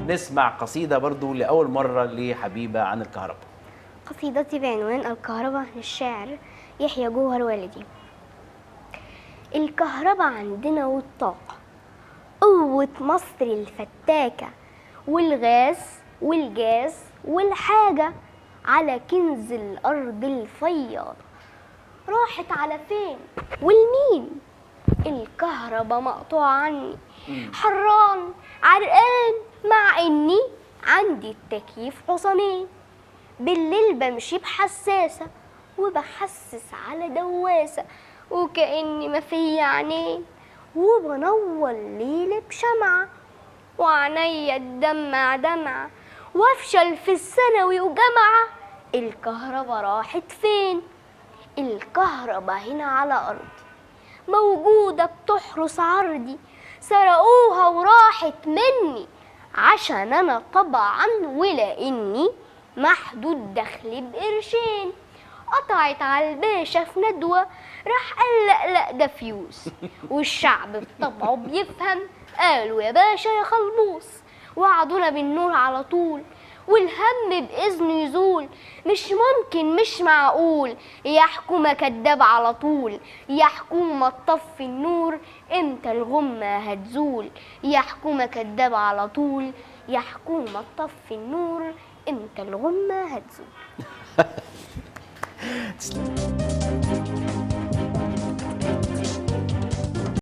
نسمع قصيدة برضو لأول مرة لحبيبة عن الكهرباء. قصيدتي بعنوان الكهرباء للشاعر يحيى جوهر والدي. الكهرباء عندنا والطاقة قوة مصر الفتاكة، والغاز والجاز والحاجة على كنز الأرض الفياضة. راحت على فين والمين؟ الكهرباء مقطوعة عني، حران عرقان مع إني عندي التكييف حصانين. بالليل بمشي بحساسة وبحسس على دواسة، وكأني ما في عينين، وبنور الليل بشمعة وعينيا تدمع دمعة، وافشل في الثانوي وجامعة. الكهرباء راحت فين؟ الكهرباء هنا على أرضي موجودة بتحرس عرضي، سرقوها وراحت مني عشان أنا طبعا ولأني محدود دخل بقرشين. قطعت على الباشا في ندوة، راح قال لا ده فيوز، والشعب بطبعه بيفهم قالوا يا باشا يا خلبوص. وعدونا بالنور على طول والهم بإذنه يزول، مش ممكن مش معقول يا حكومة كداب على طول. يا حكومة تطفي النور امتى الغمة هتزول؟ يا حكومة كداب على طول، يا حكومة تطفي النور امتى الغمة هتزول.